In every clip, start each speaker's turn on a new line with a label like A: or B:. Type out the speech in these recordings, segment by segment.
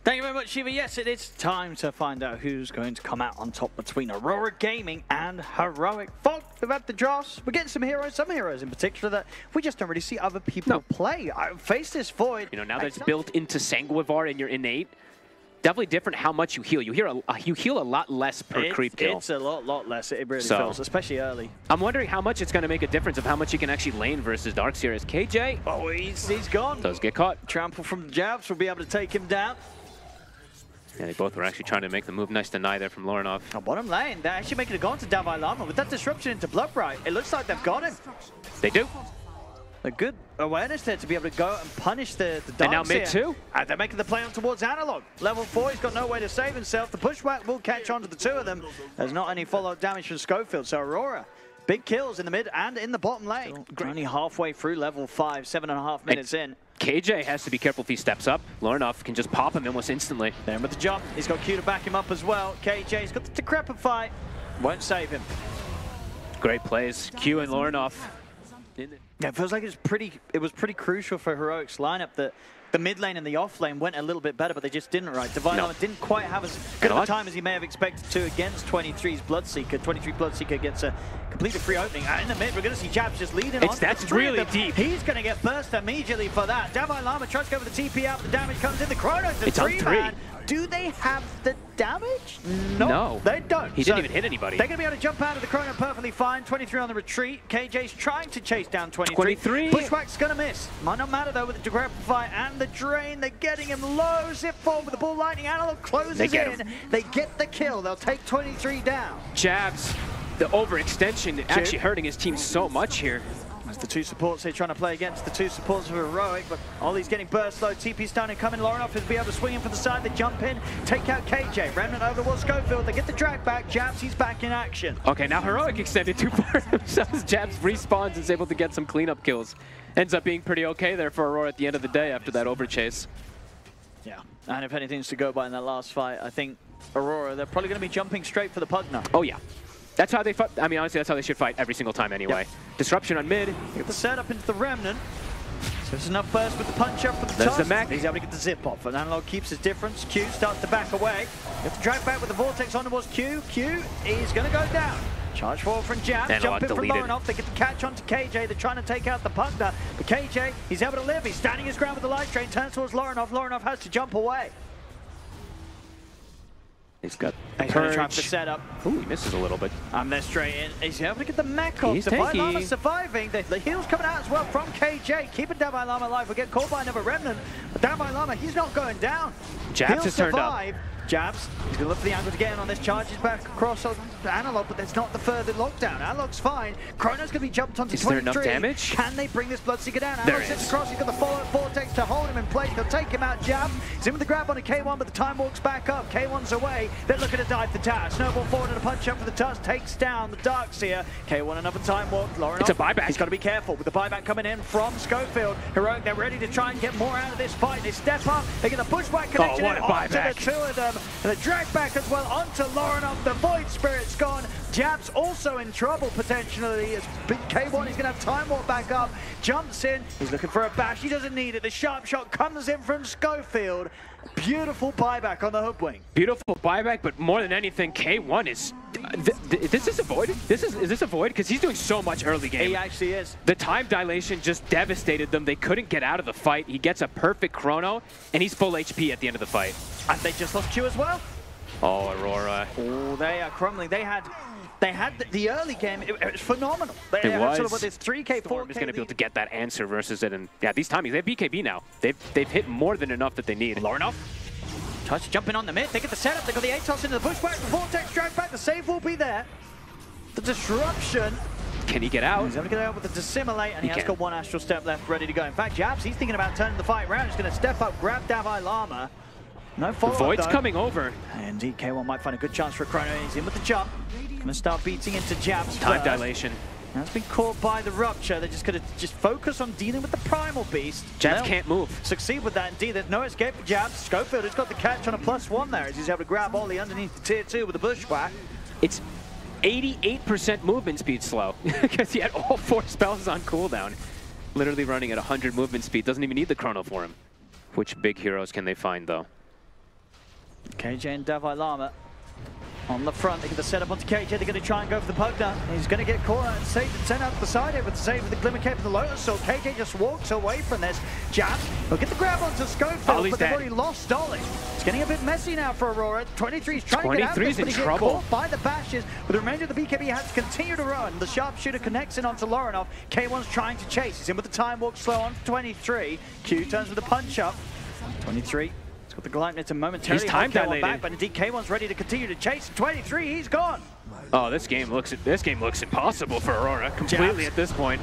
A: Thank you very much, Shiva. Yes, it is time to find out who's going to come out on top between Aurora Gaming and Heroic. Folk, we've had the dross. We're getting some heroes in particular that we just don't really see other people play. I face this void.
B: You know, now that it's built into Sanguivar and your innate, definitely different how much you heal. You heal a lot less per creep kill.
A: It's a lot less. It really feels, especially early.
B: I'm wondering how much it's going to make a difference of how much you can actually lane versus Darkseer as KJ.
A: Oh, he's gone.
B: Does get caught.
A: Trample from the jabs will be able to take him down.
B: Yeah, they both were actually trying to make the move. Nice deny there from Lorinov.
A: On bottom lane, they're actually making it go on to Davai Lama. With that disruption into Bloodbright, it looks like they've got him.
B: They do.
A: A good awareness there to be able to go and punish the Darkseer.
B: And now mid too.
A: And they're making the play on towards Analog. Level 4, he's got no way to save himself. The pushback will catch on to the two of them. There's not any follow-up damage from Schofield, so Aurora, big kills in the mid and in the bottom lane. Only halfway through level 5, 7.5 minutes in.
B: KJ has to be careful if he steps up. Lorinov can just pop him almost instantly.
A: There with the jump. He's got Q to back him up as well. KJ's got the decrepit fight. Won't save him.
B: Great plays. Q and Lorinov.
A: Yeah, it feels like it was pretty crucial for Heroic's lineup that the mid lane and the off lane went a little bit better, but they just didn't right. Davai Lama didn't quite have as good of a time as he may have expected to against 23's Bloodseeker. 23 Bloodseeker gets a completely free opening. In the mid, we're going to see Jabs just leading on.
B: That's really deep.
A: He's going to get burst immediately for that. Davai Lama tries to go for the TP out, but the damage comes in. The Chronos, the three-man. Do they have the damage? No, they don't.
B: He didn't even hit anybody.
A: They're going to be able to jump out of the Chrono perfectly fine. 23 on the retreat. KJ's trying to chase down
B: 23.
A: Pushback's going to miss. Might not matter though with the Decrepify and the Drain. They're getting him low. Zip forward with the Bull Lightning. Analog closes in. They get the kill. They'll take 23 down.
B: Jabs, the overextension actually hurting his team so much here.
A: As the two supports here trying to play against the two supports of Heroic, but Ollie's getting burst low. TP's starting to come in. Lorinov is be able to swing in for the side. They jump in, take out KJ. Remnant over towards Schofield. They get the drag back. Jabs, he's back in action.
B: Okay, now Heroic extended too far themselves. Jabs respawns and is able to get some cleanup kills. Ends up being pretty okay there for Aurora at the end of the day after that overchase.
A: Yeah, and if anything's to go by in that last fight, I think Aurora, they're probably going to be jumping straight for the Pugna.
B: Oh yeah. That's how they fight. I mean, honestly, that's how they should fight every single time anyway. Yep. Disruption on mid.
A: Get the setup into the Remnant. So there's enough burst with the punch up for the
B: There's the mech.
A: He's able to get the zip off, and Analog keeps his difference. Q starts to back away. You have to drag back with the Vortex on towards Q. Q is going to go down. Charge forward from Jab. Jump in from Lorinov. They get the catch onto KJ. They're trying to take out the Pugna. But KJ, he's able to live. He's standing his ground with the light train. Turns towards Lorinov. Lorinov has to jump away.
B: He's got
A: he's going to try for the setup.
B: Ooh, he misses a little bit.
A: And they're straight in. He's able to get the mech off. Davai Lama surviving. The heal's coming out as well from KJ. Keeping Davai Lama alive. We'll get caught by another Remnant. But Davai Lama, he's not going down.
B: Jabs has turned up.
A: Jabs, he's going to look for the angle to get in on this. Charges back across on Analog, but there's not the further lockdown. Analog's fine. Chrono's going to be jumped onto 23.
B: Is there enough damage?
A: Can they bring this Bloodseeker down? Analog sits across. He's got the follow-up Vortex to hold him in place. They'll take him out. Jabs, he's in with the grab on a K1, but the time walks back up. K1's away. They're looking to dive the tower. Snowball forward and a punch up for the touch. Takes down the Darkseer. K1 another time walk. Lorinov,
B: it's a buyback.
A: He's got to be careful with the buyback coming in from Schofield. Heroic, they're ready to try and get more out of this fight. They step up. They get the pushback connection onto the two of them. And the drag back as well onto Lorinov. The Void Spirit's gone. Jabs also in trouble potentially as big K1 is going to have time walk back up. Jumps in. He's looking for a bash. He doesn't need it. The sharp shot comes in from Schofield. Beautiful buyback on the hoodwing.
B: Beautiful buyback, but more than anything, K1 is... This is a void? Is this a void? Because he's doing so much early game.
A: He actually is.
B: The time dilation just devastated them. They couldn't get out of the fight. He gets a perfect chrono, and he's full HP at the end of the fight.
A: And they just lost Q as well.
B: Oh, Aurora.
A: Oh, they are crumbling. They had the early game. It was phenomenal.
B: It was.
A: Sort of with this 3K, 4K.
B: Is going to be able to get that answer versus it, and yeah, these timings. They have BKB now. They've hit more than enough that they need.
A: Lorinov. Touch jumping on the mid. They get the setup. They got the ATOS into the pushback. The Vortex drag back. The save will be there. The disruption.
B: Can he get out?
A: He's going to get out with the dissimilate, and he has got one astral step left ready to go. In fact, Jabs, he's thinking about turning the fight around. He's going to step up, grab Davai Lama. No follow-up,
B: the Void's coming over.
A: And DK1 might find a good chance for a chrono. He's in with the jump. Going to start beating into Jabs.
B: Time dilation.
A: Now it's been caught by the rupture. They're just going to focus on dealing with the primal beast.
B: Jabs can't move.
A: Succeed with that indeed. There's no escape for Jabs. Schofield has got the catch on a +1 there as he's able to grab Ollie underneath the tier 2 with a bushwhack.
B: It's 88% movement speed slow because he had all 4 spells on cooldown. Literally running at 100 movement speed. Doesn't even need the chrono for him. Which big heroes can they find though?
A: KJ and Davai Lama on the front. They're going to set up onto KJ. They're going to try and go for the poke down. He's going to get caught out and sent out to the side here with the save with the Glimmer Cape of the Lotus. So KJ just walks away from this. Jabs will get the grab onto Schofield, but they've already lost Dolly. It's getting a bit messy now for Aurora. 23's trying to get out of this, but he gets caught by the bashes. But the remainder of the BKB has to continue to run. The sharpshooter connects in onto Lorinov. K1's trying to chase. He's in with the time walk slow on 23. Q turns with the punch up. 23. He's got the Gleipnir to momentarily
B: time dilated
A: back, but indeed K1's ready to continue to chase. 23, he's gone.
B: Oh, this game looks impossible for Aurora completely at this point.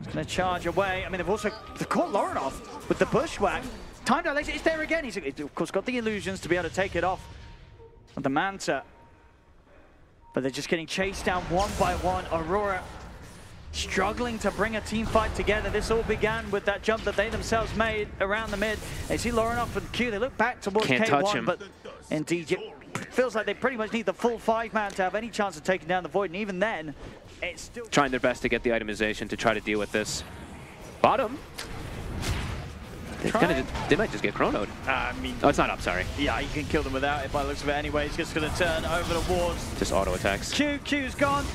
A: He's going to charge away. I mean, they've caught Lorinov with the bushwhack. Time dilation, it's there again. He's of course got the illusions to be able to take it off with the Manta. But they're just getting chased down one by one. Aurora struggling to bring a team fight together. This all began with that jump that they themselves made around the mid. They see Lorinov and Q. They look back towards K1, but indeed it feels like they pretty much need the full 5-man to have any chance of taking down the Void. And even then, it's still
B: trying their best to get the itemization to try to deal with this. Bottom. They might just get chronoed.
A: I mean,
B: oh, it's not up, sorry.
A: Yeah, you can kill them without it by the looks of it anyway. He's just going to turn over the wards.
B: Just auto attacks.
A: Q's gone.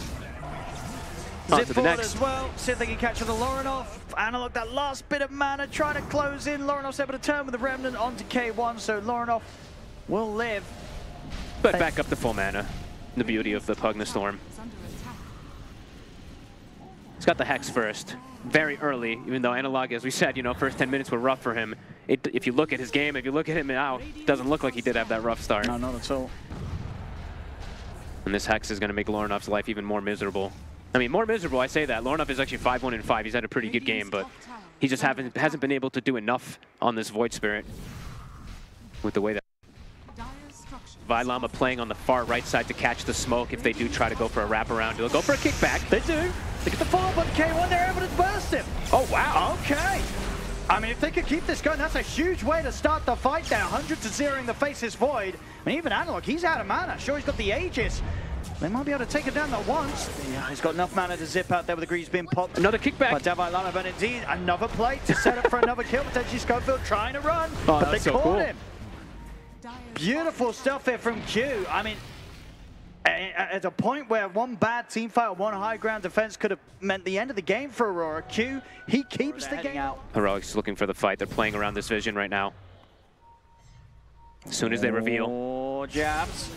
A: Zip forward as well. See if they can catch the Lorinov. Analog, that last bit of mana, trying to close in. Lorinov's able to turn with the Remnant onto K1, so Lorinov will live.
B: But back up to full mana. The beauty of the Pugna Storm. He's got the Hex first, very early, even though Analog, as we said, you know, first 10 minutes were rough for him. If you look at his game, if you look at him now, it doesn't look like he did have that rough start.
A: No, not at all.
B: And this Hex is going to make Lorinov's life even more miserable. I mean, more miserable, I say that. Lorinov is actually 5-1-5. He's had a pretty good game, but he just hasn't been able to do enough on this Void Spirit with the way that Vailama playing on the far right side to catch the smoke if they do try to go for a wraparound. They'll go for a kickback.
A: They do. They get the follow-up on K1. They're able to burst him.
B: Oh, wow.
A: Okay. I mean, if they could keep this going, that's a huge way to start the fight there. 100-0 in the Faceless Void. I mean, even Analog, he's out of mana. Sure, he's got the Aegis. They might be able to take it down at once. Yeah, he's got enough mana to zip out there with the grease being popped.
B: Another kickback.
A: By Davai Lama, but indeed, another plate to set up for another kill. Potentially Schofield trying to run,
B: oh,
A: but they caught
B: cool.
A: him. Beautiful stuff here from Q. I mean, at a point where one bad team fight or one high ground defense could have meant the end of the game for Aurora, Q, he keeps the game out.
B: Heroics looking for the fight. They're playing around this vision right now. As soon as they reveal.
A: Oh, jabs.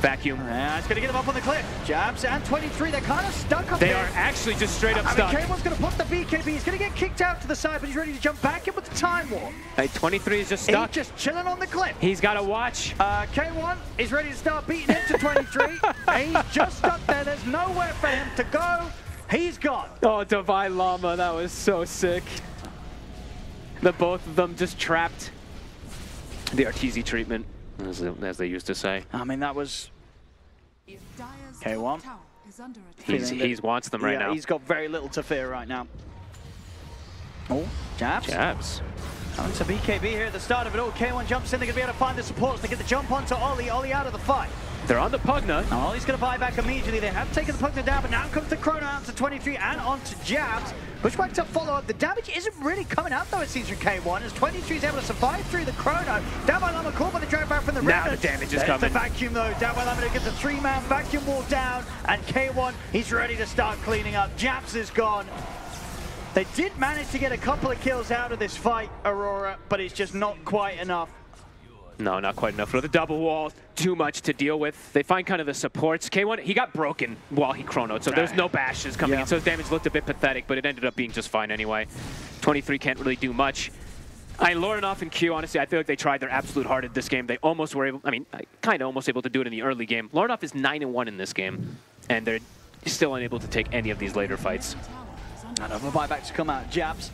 B: Vacuum.
A: Yeah, it's going to get him up on the cliff. Jabs and 23, they're kind of stuck up there.
B: They are actually just straight up stuck.
A: K1's going to put the BKB. He's going to get kicked out to the side, but he's ready to jump back in with the time warp.
B: Hey, 23 is just stuck.
A: He's just chilling on the cliff.
B: He's got to watch.
A: K1 is ready to start beating into 23. He's just stuck there. There's nowhere for him to go. He's gone.
B: Oh, Davai Lama, that was so sick. The both of them just trapped. The RTZ treatment, as they used to say.
A: I mean, that was K1.
B: He wants them right now.
A: He's got very little to fear right now. Oh, jabs.
B: Jabs.
A: Coming to BKB here at the start of it all. K1 jumps in. They're going to be able to find the supports. They get the jump onto Ollie. Ollie out of the fight.
B: They're on the Pugna.
A: Now Ollie's going to buy back immediately. They have taken the Pugna down, but now comes the Chrono out to 23 and onto Jabs. Pushback to follow up. The damage isn't really coming out, though, it seems, from K1, as 23 is able to survive through the Chrono. Davai Lama caught by the drag back from the Remnant.
B: Now the damage is coming.
A: The vacuum, though. Davai Lama to get the 3-man vacuum wall down, and K1, he's ready to start cleaning up. Jabs is gone. They did manage to get a couple of kills out of this fight, Aurora, but it's just not quite enough.
B: No, not quite enough. For the double wall, too much to deal with. They find kind of the supports. K1, he got broken while he chronoed, so there's no bashes coming in. So his damage looked a bit pathetic, but it ended up being just fine anyway. 23 can't really do much. Lorinov and Q, honestly, I feel like they tried their absolute hardest this game. They almost were able, I mean, kind of almost able to do it in the early game. Lorinov is 9-1 in this game, and they're still unable to take any of these later fights.
A: Another buyback to come out. Jabs.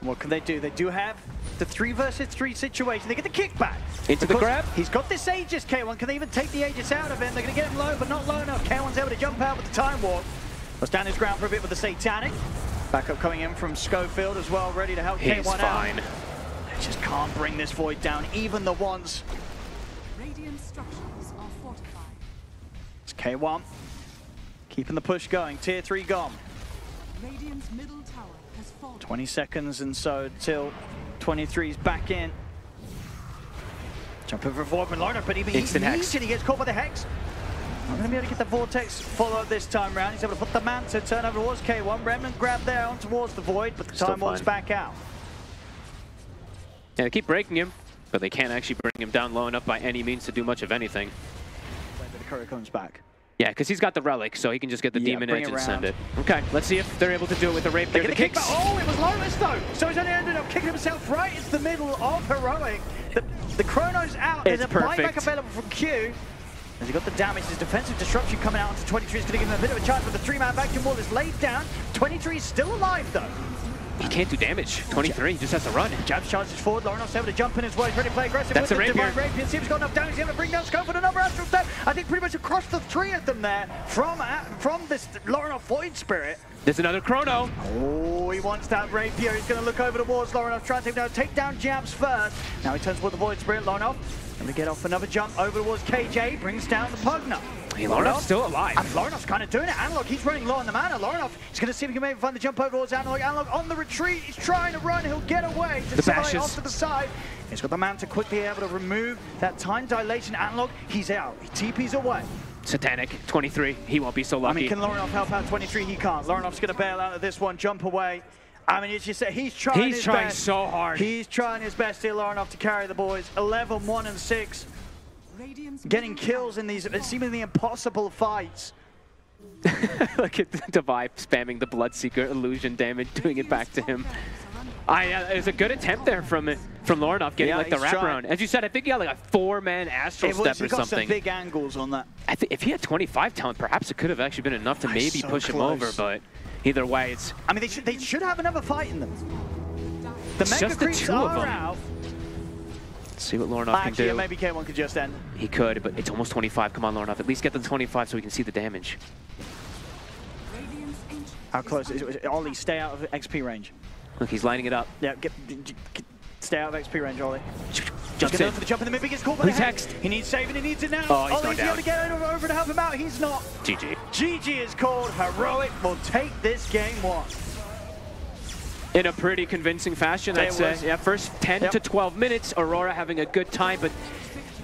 A: What can they do? They do have the 3 versus 3 situation. They get the kickback.
B: Into the grab.
A: He's got this Aegis, K1. Can they even take the Aegis out of him? They're going to get him low, but not low enough. K1's able to jump out with the time warp. Will stand his ground for a bit with the Satanic. Backup coming in from Schofield as well, ready to help K1 out.
B: Fine.
A: They just can't bring this Void down, even the ones.
C: Radiant structures are fortified.
A: It's K1. Keeping the push going. Tier 3 gone.
C: Radiant's middle tower has fallen.
A: 20 seconds and so till 23's back in. Jump over Void and Lorna, but even
B: Instant hex.
A: he gets caught by the Hex. I'm going to be able to get the Vortex follow-up this time round. He's able to put the Manta, turn over towards K1. Remnant grab there on towards the Void, but the Time Walk's back out.
B: Yeah, they keep breaking him, but they can't actually bring him down low enough by any means to do much of anything.
A: When the Courier comes back.
B: Yeah, because he's got the Relic, so he can just get the Demon Edge and send it. Okay, let's see if they're able to do it with the Rapier. The kicks.
A: Oh, it was Lotus though! So he's only ended up kicking himself right into the middle of Heroic. The Chrono's out. There's a buyback available from Q. As he got the damage, his defensive disruption coming out onto 23 is going to give him a bit of a chance, but the 3-man vacuum wall is laid down. 23 is still alive though.
B: He can't do damage. 23, he just has to run.
A: Jabs charges forward. Laurenov's able to jump in as well. He's ready to play aggressive.
B: That's
A: with
B: a
A: the
B: Rapier.
A: Divine Rapier. See if he's got enough damage. He's able to bring down Scope with another Astral Step. I think pretty much across the three of them there from this Laurenov Void Spirit.
B: There's another Chrono.
A: Oh, he wants that Rapier. He's going to look over towards Laurenov, trying to take down Jabs first. Now he turns toward the Void Spirit. Laurenov going to get off another jump over towards KJ. Brings down the Pugner.
B: Hey, Laurenov's still alive.
A: And Laurenov's kind of doing it. Analog, he's running low on the mana. Laurenov is going to see if he can maybe find the jump over towards Analog. Analog on the retreat. He's trying to run. He'll get away.
B: The bashes
A: off to the side. He's got the man to quickly able to remove that time dilation. Analog, he's out. He TP's away.
B: Satanic, 23. He won't be so lucky.
A: I mean, can Laurenov help out 23? He can't. Laurenov's going to bail out of this one, jump away. I mean, it's just he's trying his best.
B: So hard.
A: He's trying his best here, Laurenov, to carry the boys. 11, 1, and 6. Getting kills in these seemingly impossible fights.
B: Look at Devive spamming the Bloodseeker illusion damage, doing it back to him. It was a good attempt there from Laurenov getting like the wraparound. As you said, I think he had like a 4-man Astral Step or something.
A: He got some big angles on that.
B: I think if he had 25 talent, perhaps it could have actually been enough to maybe push him over. But either way, it's.
A: I mean, they should have another fight in them. The
B: It's
A: Mega
B: just the
A: Creeps
B: two of
A: are
B: them.
A: out.
B: Let's see what Laurenov can do.
A: Maybe K1 could just end.
B: He could, but it's almost 25. Come on, Laurenov. At least get the 25 so we can see the damage.
A: How close is it? Ollie, stay out of XP range.
B: Look, he's lining it up.
A: Yeah, stay out of XP range, Ollie.
B: Jumps in.
A: For the jump in the mid, biggest call by the Hex. He needs saving, he needs it now.
B: Oh, he's
A: Ollie's able to get over to help him out. He's not.
B: GG.
A: GG is called. Heroic will take this game one.
B: In a pretty convincing fashion, I'd say. Yeah, first 10 to 12 minutes, Aurora having a good time, but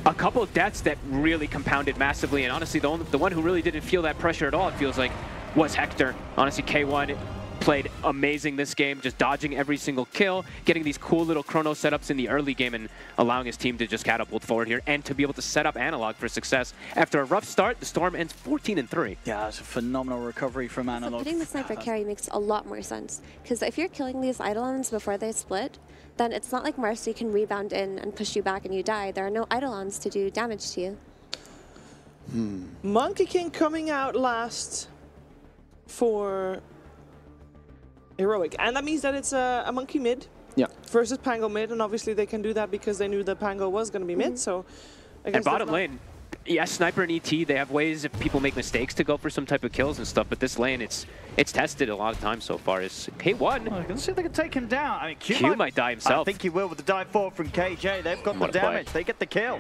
B: a couple of deaths that really compounded massively. And honestly, the one who really didn't feel that pressure at all, it feels like, was Hector. Honestly, K1 played amazing this game, just dodging every single kill, getting these cool little chrono setups in the early game and allowing his team to just catapult forward here and to be able to set up Analog for success. After a rough start, the Storm ends 14-3.
A: Yeah, it's a phenomenal recovery from Analog.
D: So putting the sniper carry makes a lot more sense, because if you're killing these Eidolons before they split, then it's not like Marcy can rebound in and push you back and you die. There are no Eidolons to do damage to you.
E: Monkey King coming out last for Heroic, and that means that it's a Monkey mid versus Pango mid, and obviously they can do that because they knew that Pango was going to be mid. So I guess
B: and bottom lane, yes, Sniper and ET, they have ways if people make mistakes to go for some type of kills and stuff, but this lane, it's tested a lot of times so far. Is K1.
A: Let's see if they can take him down. I mean,
B: Q might die himself.
A: I think he will with the dive forward from KJ. They've got the damage. They get the kill.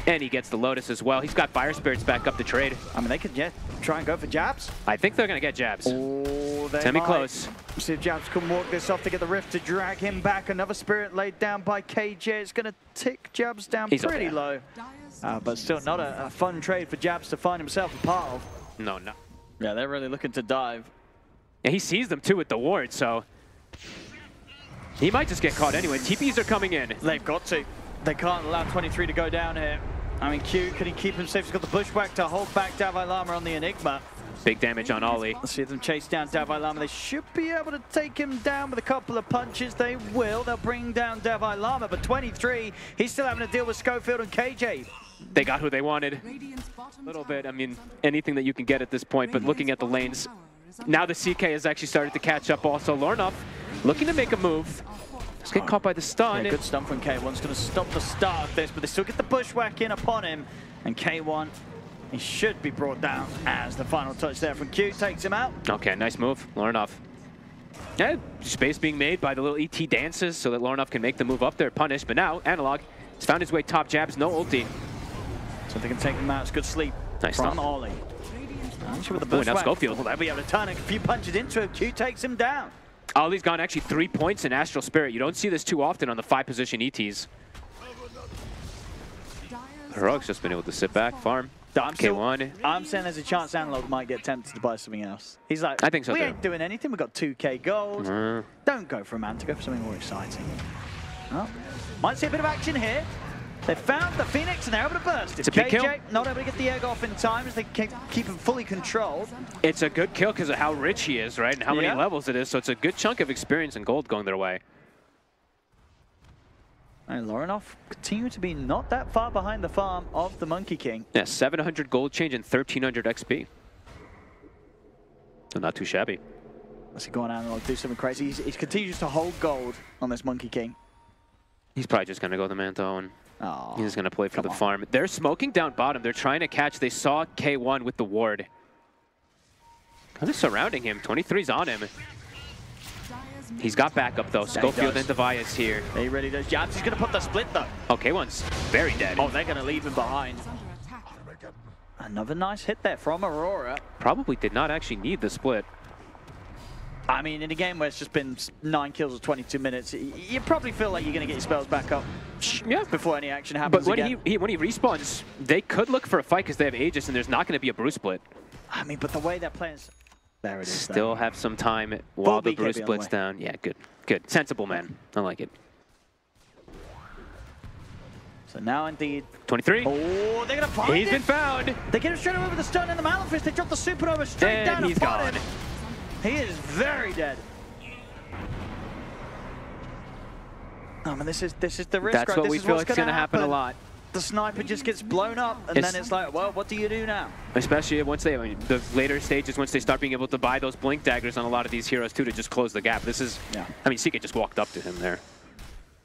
B: And he gets the Lotus as well. He's got Fire Spirits back up the trade.
A: I mean, they could try and go for jabs.
B: I think they're going to get jabs.
A: Oh, they
B: Semi-close.
A: See if jabs can walk this off to get the Rift to drag him back. Another Spirit laid down by KJ. It's going to tick jabs down pretty low. But still not a fun trade for jabs to find himself a part of.
B: No.
A: Yeah, they're really looking to dive.
B: And he sees them too with the ward, so he might just get caught anyway. TPs are coming in.
A: They've got to. They can't allow 23 to go down here. I mean, Q, can he keep him safe? He's got the Bushwhack to hold back Davai Lama on the Enigma.
B: Big damage on Ollie.
A: Let's see them chase down Davai Lama. They should be able to take him down with a couple of punches. They will. They'll bring down Davai Lama, but 23, he's still having to deal with Schofield and KJ.
B: They got who they wanted. A little bit. I mean, anything that you can get at this point, but looking at the lanes, now the CK has actually started to catch up also. Laurenov looking to make a move. Just get caught by the stun.
A: Yeah, good stun from K1's going to stop the start of this, but they still get the Bushwhack in upon him. And K1, he should be brought down as the final touch there from Q takes him out.
B: Okay, nice move, Laurenov. Yeah, space being made by the little ET dances so that Laurenov can make the move up there, punish. But now, Analog has found his way top jabs, no ulti.
A: So they can take him out. It's good sleep from Ollie. With the
B: now Schofield.
A: They'll be able to turn a few punches into him. Q takes him down.
B: Ollie's gone actually 3 points in Astral Spirit. You don't see this too often on the 5-position ETs. Heroic's just been able to sit back, farm. K1.
A: I'm saying there's a chance Analog might get tempted to buy something else. He's like,
B: I think so
A: we
B: too.
A: ain't doing anything. We've got 2k gold. Don't go for a Manta, go for something more exciting. Oh, might see a bit of action here. They found the Phoenix and they're able to burst it.
B: It's a big kill.
A: not able to get the egg off in time as they keep him fully controlled.
B: It's a good kill because of how rich he is, right? And how many levels it is. So it's a good chunk of experience and gold going their way.
A: And Lorinov continue to be not that far behind the farm of the Monkey King.
B: Yeah, 700 gold change and 1300 XP. So not too shabby.
A: Let's go on Analog, do something crazy. He continues to hold gold on this Monkey King.
B: He's probably just going to go the Manto and he's going to play for the
A: on.
B: farm. They're smoking down bottom. They're trying to catch. They saw K1 with the ward. Kind of surrounding him. 23's on him. He's got backup though. Schofield and Devias here.
A: He really does. Jabs is going to put the split though.
B: Oh, K1's very dead.
A: Oh, they're going to leave him behind. Another nice hit there from Aurora.
B: Probably did not actually need the split.
A: I mean, in a game where it's just been 9 kills or 22 minutes, you probably feel like you're going to get your spells back up before any action happens.
B: But when he respawns, they could look for a fight because they have Aegis and there's not going to be a brew split.
A: I mean, but the way they're playing... There it is.
B: Still have some time while the brew split's down. Yeah, good. Good. Sensible, man. I like it.
A: So now indeed...
B: 23.
A: Oh, they're going to find him.
B: He's been found.
A: They get him straight over the stun and the Malefist. They drop the Supernova straight down
B: he's
A: upon
B: gone.
A: him. He is very dead. I mean, this is the risk.
B: That's
A: right?
B: what we feel like is going to happen a lot.
A: The sniper just gets blown up, and then it's like, well, what do you do now?
B: Especially once they, the later stages, once they start being able to buy those blink daggers on a lot of these heroes too, to just close the gap. This is, I mean, Seagate just walked up to him there.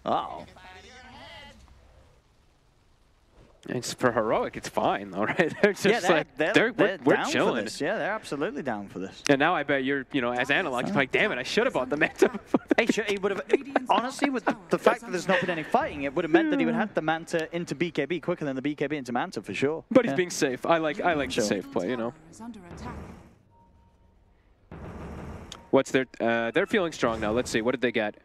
A: Uh-oh.
B: It's for Heroic, it's fine, all right? They're just we're chilling.
A: Yeah, they're absolutely down for this.
B: And now I bet you're, as Analog, you're like, damn it, I should have bought the Manta before.
A: He would have, honestly, with the fact that there's not been any fighting, it would have meant that he would have the Manta into BKB quicker than the BKB into Manta for sure.
B: But he's being safe. I like the safe play, What's their, they're feeling strong now. Let's see, what did they get?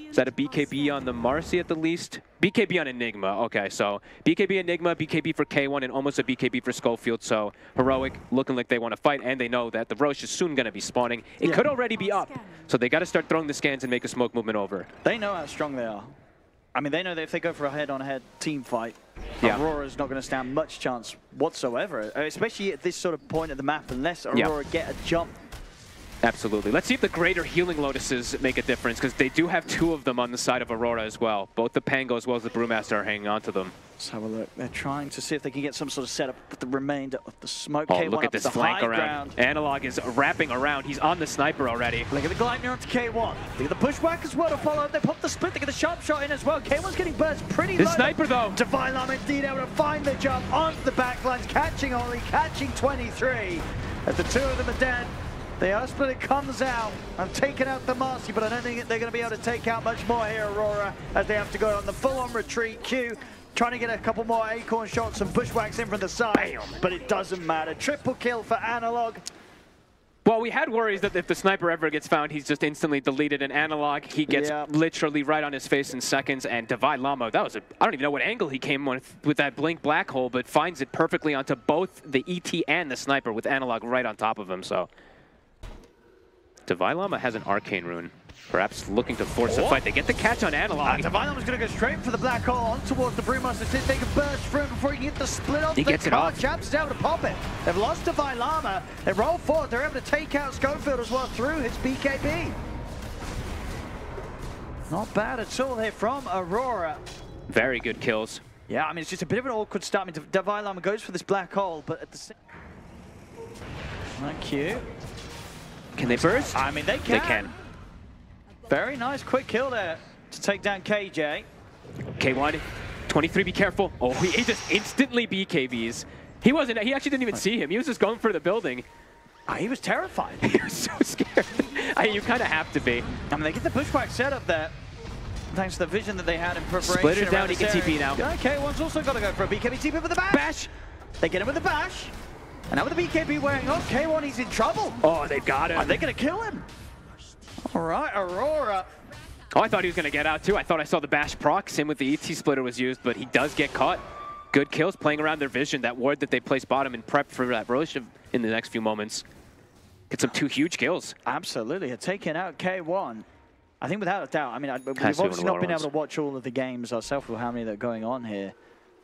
B: Is that a BKB on the Marcy at the least? BKB on Enigma. Okay, so BKB Enigma, BKB for K1, and almost a BKB for Schofield. So Heroic looking like they want to fight, and they know that the Roche is soon going to be spawning. It could already be up. So they got to start throwing the scans and make a smoke movement over.
A: They know how strong they are. I mean, they know that if they go for a head-on-head team fight, Aurora's not going to stand much chance whatsoever, especially at this sort of point of the map, unless Aurora get a jump.
B: Absolutely. Let's see if the greater healing Lotuses make a difference, because they do have 2 of them on the side of Aurora as well. Both the Pango as well as the Brewmaster are hanging on to them.
A: Let's have a look. They're trying to see if they can get some sort of setup with the remainder of the smoke.
B: Oh,
A: K1
B: look at this flank around.
A: Ground.
B: Analog is wrapping around. He's on the sniper already.
A: Look at the Gleipnir onto K1. Look at the pushback as well to follow. They pop the split. They get the sharp shot in as well. K1's getting burst pretty low.
B: The sniper, though.
A: Divine Llama indeed able to find the jump onto the backlines, catching Oli, catching 23. As the 2 of them are dead. The air split comes out. I've taken out the Marcy, but I don't think they're going to be able to take out much more here, Aurora, as they have to go on the full-on retreat. Q trying to get a couple more acorn shots and bushwhacks in from the side. Bam. But it doesn't matter. Triple kill for Analog.
B: Well, we had worries that if the sniper ever gets found, he's just instantly deleted. And Analog, he gets literally right on his face in seconds. And Divine Llama, that was I don't even know what angle he came with that blink black hole, but finds it perfectly onto both the ET and the sniper with Analog right on top of him. So Divine Llama has an arcane rune, perhaps looking to force a fight. They get the catch on Analog.
A: Divine Llama's going to go straight for the black hole on towards the Brewmaster. See if they can burst through before he can get the split off.
B: He gets it off.
A: Jabs is able to pop it. They've lost Divine Llama. They roll forward. They're able to take out Schofield as well through his BKB. Not bad at all here from Aurora.
B: Very good kills.
A: Yeah, I mean, it's just a bit of an awkward start. I mean, Divine Llama goes for this black hole, but at the same... Not cute.
B: Can they burst?
A: I mean, they can.
B: They can.
A: Very nice quick kill there to take down KJ.
B: K1, 23, be careful. Oh, he just instantly BKBs. He actually didn't even see him. He was just going for the building.
A: He was terrified.
B: He was so scared. You kind of have to be.
A: I mean, they get the pushback set up there. Thanks to the vision that they had in preparation.
B: Splitters down, he can TP now.
A: K1's also got to go for a BKB TP with the bash. They get him with the bash. And now with the BKB wearing off, K1, he's in trouble.
B: Oh, they've got him.
A: Are they going to kill him? All right, Aurora.
B: Oh, I thought he was going to get out, too. I thought I saw the bash proc. Same with the ET splitter was used, but he does get caught. good kills playing around their vision. That ward that they placed bottom in prep for that Roche in the next few moments. Get some 2 huge kills.
A: Absolutely. Taking out K1. I think without a doubt. I mean, we've obviously not been able to watch all of the games ourselves with how many that are going on here.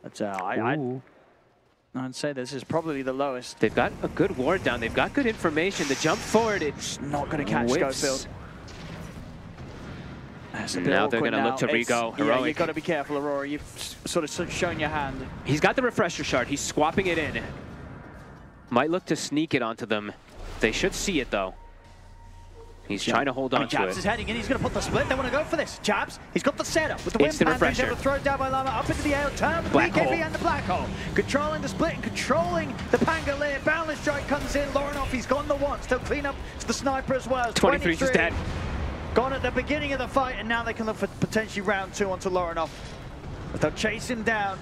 A: But I'd say this is probably the lowest.
B: They've got a good ward down. They've got good information. The jump forward, it's
A: not going to catch Schofield.
B: Now they're going to look to re-go.
A: Yeah, you've got to be careful, Aurora. You've sort of shown your hand.
B: He's got the refresher shard. He's swapping it in. Might look to sneak it onto them. They should see it, though. He's trying to hold on to it.
A: Jabs is heading in. He's going to put the split. They want to go for this. Jabs, he's got the setup with the wind panther. He's able to throw down by Llama up into the air, turn with the BKB and the black hole. Controlling the split and controlling the Pangolier. Boundless Strike comes in. Laurenov, he's gone the one. Still clean up to the sniper as well.
B: 23 is dead.
A: Gone at the beginning of the fight, and now they can look for potentially round 2 onto Laurenov. But they'll chase him down.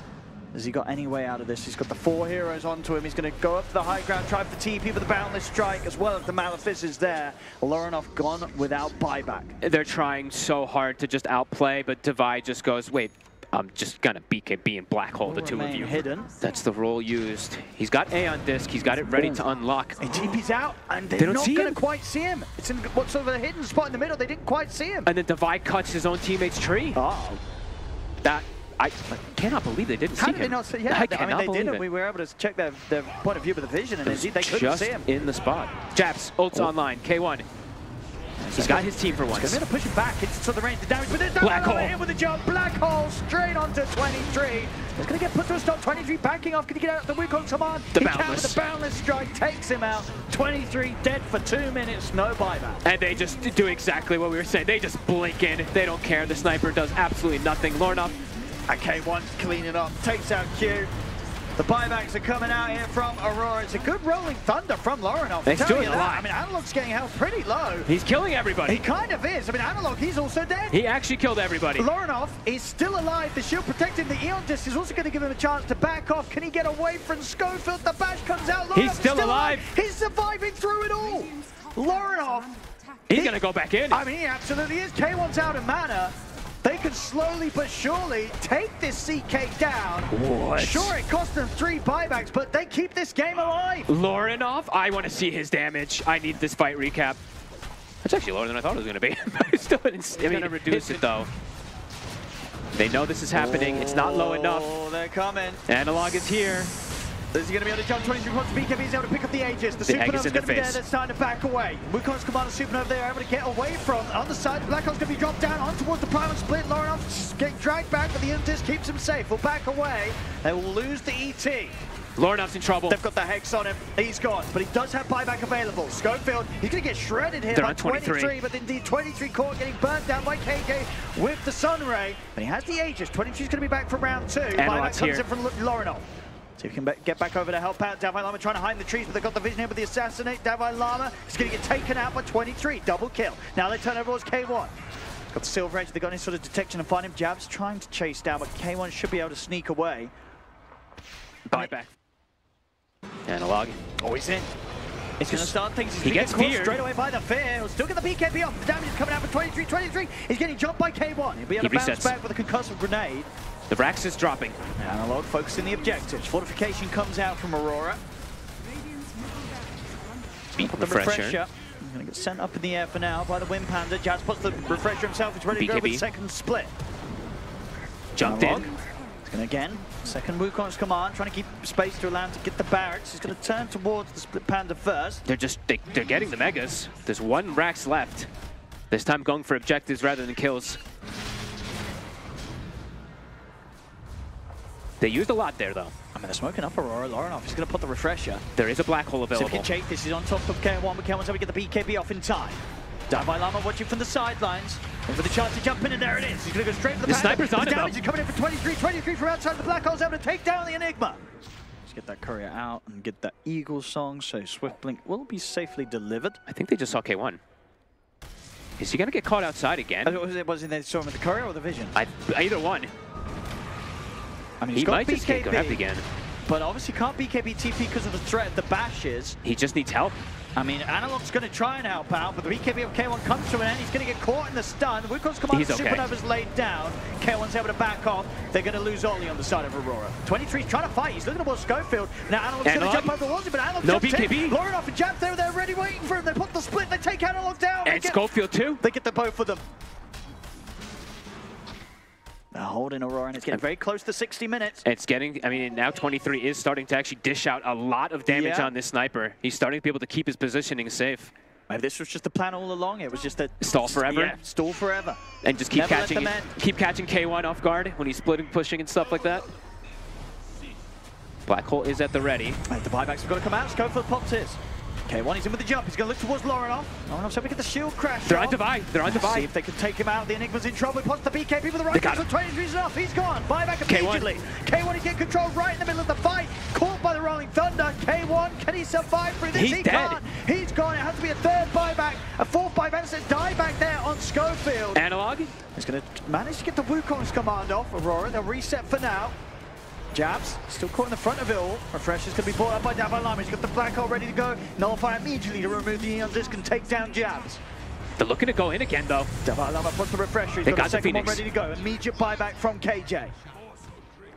A: Has he got any way out of this? He's got the 4 heroes onto him. He's going to go up to the high ground, try for TP with the Boundless Strike, as well as the Malefice is there. Laurenov gone without buyback.
B: They're trying so hard to just outplay, but Divide just goes, wait, I'm just going to BKB and Black Hole the 2 of you.
A: Hidden.
B: That's the role used. He's got A on disc. He's got it ready to unlock.
A: And TP's out, and they're not going to quite see him. It's in what sort of a hidden spot in the middle. They didn't quite see him.
B: And then Divide cuts his own teammate's tree.
A: Oh.
B: I cannot believe they didn't see him.
A: How did they not see him? Yeah, I mean, they didn't. We were able to check their point of view with the vision, and indeed they couldn't see him.
B: Just in the spot. Jabs, ult's online. K1. He's got his team for once.
A: He's going to push him back into the range of damage, but there's Black Hole in with the jump. Black Hole straight onto 23. He's going to get put to a stop. 23 backing off. Can he get out? The Wukong command.
B: The Boundless.
A: The Boundless Strike takes him out. 23 dead for 2 minutes. No buyback.
B: And they just do exactly what we were saying. They just blink in. They don't care. The sniper does absolutely nothing. Laurenov.
A: And K1 cleaning up. Takes out Q. The buybacks are coming out here from Aurora. It's a good rolling thunder from Laurenov.
B: He's doing a lot.
A: I mean, Analog's getting held pretty low.
B: He's killing everybody.
A: He kind of is. I mean, Analog, he's also dead.
B: He actually killed everybody.
A: Laurenov is still alive. The shield protecting the Eon disc is also going to give him a chance to back off. Can he get away from Schofield? The bash comes out.
B: He's still alive.
A: He's surviving through it all. Laurenov.
B: He's going to go back in.
A: I mean, he absolutely is. K1's out of mana. They can slowly but surely take this CK down.
B: What?
A: Sure, it cost them 3 buybacks, but they keep this game alive.
B: Laurenov, I want to see his damage. I need this fight recap. That's actually lower than I thought it was going to be. Still, it's going to reduce it, though. They know this is happening. It's not low enough.
A: Oh, they're coming.
B: Analog is here.
A: Is he going to be able to jump 23 points? BKB is able to pick up the Aegis. The Supernova's going to be there. They're starting to back away. Wukong's Commander Supernova they are able to get away from. On the side, the Black Hole's going to be dropped down on towards the Primal Split. Laurenov getting dragged back, but the Intis keeps him safe. Will back away. They will lose the ET.
B: Laurenov's in trouble.
A: They've got the Hex on him. He's gone, but he does have buyback available. Schofield, he's going to get shredded here by 23, but indeed 23 caught getting burnt down by KK with the Sunray. But he has the Aegis. 23's going to be back for round 2. Buyback comes in from Laurenov. See if he can get back over to help out. Davai Lama trying to hide in the trees, but they've got the vision here with the assassinate. Davai Lama is going to get taken out by 23. Double kill. Now they turn over towards K1. Got the Silver Edge. They've got any sort of detection and find him. Jabs trying to chase down, but K1 should be able to sneak away.
B: Buyback. Analog.
A: Oh, he's in. It's going to start things.
B: He gets feared
A: straight away by the fear. He'll still get the BKB off. The damage is coming out for 23. 23. He's getting jumped by K1. He'll be able to bounce back with a concussive grenade.
B: The Vrax is dropping.
A: Analog focusing the objectives. Fortification comes out from Aurora.
B: Beat the refresher.
A: He's going to get sent up in the air for now by the Wind Panda. Jazz puts the refresher himself. He's ready to go with the second split.
B: Jumped in.
A: He's going to again. Second Wukong's command, trying to keep space to allow him to get the barracks. He's going to turn towards the split Panda first.
B: They're getting the Megas. There's 1 Vrax left. This time going for objectives rather than kills. They used a lot there, though.
A: I mean, they're smoking up Aurora. Laurenov is going to put the refresher.
B: There is a Black Hole available.
A: Jake, this is on top of K1, but K1's able to get the BKB off in time. Davai Lama watching from the sidelines. And for the chance to jump in, and there it is. He's going to go straight for the
B: sniper's on it, though.
A: The damage is coming in for 23. 23 from outside. The Black Hole's able to take down the Enigma. Let's get that courier out and get that Eagle song, so Swift Blink will be safely delivered.
B: I think they just saw K1. Is he going to get caught outside again?
A: Was it they saw him with the courier or the vision?
B: Either one.
A: I mean,
B: he might just get grabbed again.
A: But obviously can't BKB TP because of the threat of the bashes.
B: He just needs help.
A: I mean, Analog's going to try and help out, but the BKB of K1 comes to an end. He's going to get caught in the stun. Wukong's command Supernova's laid down. K1's able to back off. They're going to lose Oli on the side of Aurora. 23's trying to fight. He's looking towards Schofield. Now Analog's going to jump over the walls, but Analog
B: no
A: jumps
B: BKB.
A: in. Lorinoff and Jabs, they're ready waiting for him. They put the split. They take Analog down.
B: And Schofield too.
A: They get the both of them. They're holding Aurora, and it's getting very close to 60 minutes.
B: It's getting, I mean, now 23 is starting to actually dish out a lot of damage on this sniper. He's starting to be able to keep his positioning safe.
A: Maybe this was just the plan all along. It was just a
B: stall forever.
A: Yeah, stall forever.
B: And just keep catching K1 off guard when he's splitting, pushing, and stuff like that. Black Hole is at the ready.
A: Right, the buybacks have got to come out. Schofield pops his. K1, he's in with the jump. He's going to look towards Lorinoff. Lorinoff's hoping to get the shield crash.
B: They're on Divide. They're on Divide.
A: See if they can take him out. The Enigma's in trouble. He pops the BKB with the right. Got him. 23's off. He's gone. Buyback immediately. K1 is getting control right in the middle of the fight. Caught by the Rolling Thunder. K1, can he survive through this?
B: He dead.
A: Can't. He's gone. It has to be a third buyback. A fourth buyback. It says dieback there on Schofield.
B: Analog.
A: He's going to manage to get the Wukong's command off. Aurora, they'll reset for now. Jabs, still caught in the front of it all. Refresh is going to be brought up by Davalama. He's got the black hole ready to go. Nullify immediately to remove the Eon Disc and take down Jabs.
B: They're looking to go in again, though.
A: Davalama puts the refresher. He's got the second one ready to go. Immediate buyback from KJ.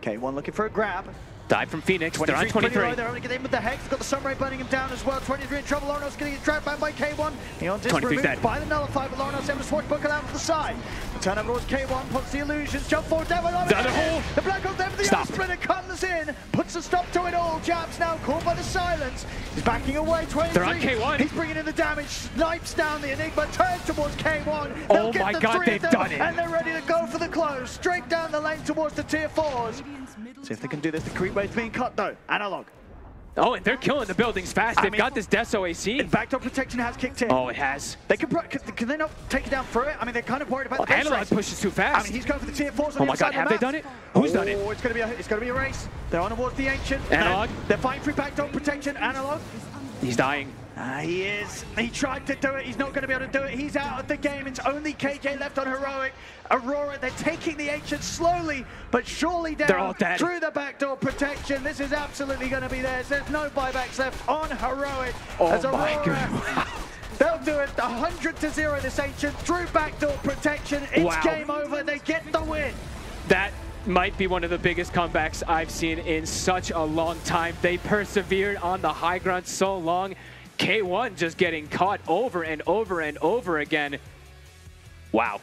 A: K1 looking for a grab.
B: Dive from Phoenix. They're on 23.
A: They're only getting in with the Hex. They've got the Sunray burning him down as well. 23 in trouble. Lorinoff's going to get dragged back by K1. Eon Disc removed dead by the Nullify, but Lorinoff's able to swashbuckle out to the side. The turnover towards K1, puts the illusions, jump forward, Davalama.
B: The other hole.
A: The black hole's there, the splitter comes in, puts a stop to it all. Jabs now caught by the silence. He's backing away. 23.
B: They're on K1.
A: He's bringing in the damage, snipes down the Enigma, turns towards K1.
B: Oh my god, they've done it.
A: And they're ready to go for the close. Straight down the lane towards the tier 4s. See if they can do this. The creep wave's being cut though. Analog.
B: Oh, and they're killing the buildings fast. They've got this Death OAC.
A: Backdoor protection has kicked in.
B: Oh, it has.
A: They can they not take it down through it? I mean, they're kind of worried about the
B: Analog pushes too fast.
A: I mean, he's going for the tier 4s.
B: Oh my god, have they done it? Who's done it?
A: Oh, it's going to be a race. They're on towards the Ancient.
B: Analog.
A: They're fighting for backdoor protection. Analog.
B: He's dying.
A: He is. He tried to do it. He's not going to be able to do it. He's out of the game. It's only KJ left on Heroic. Aurora, they're taking the Ancient slowly, but surely down.
B: They're all dead.
A: Through the backdoor protection. This is absolutely going to be theirs. There's no buybacks left on Heroic.
B: Oh my god.
A: They'll do it 100-0 this Ancient through backdoor protection. It's game over. They get the win.
B: That might be one of the biggest comebacks I've seen in such a long time. They persevered on the high ground so long. K1 just getting caught over and over and over again. Wow.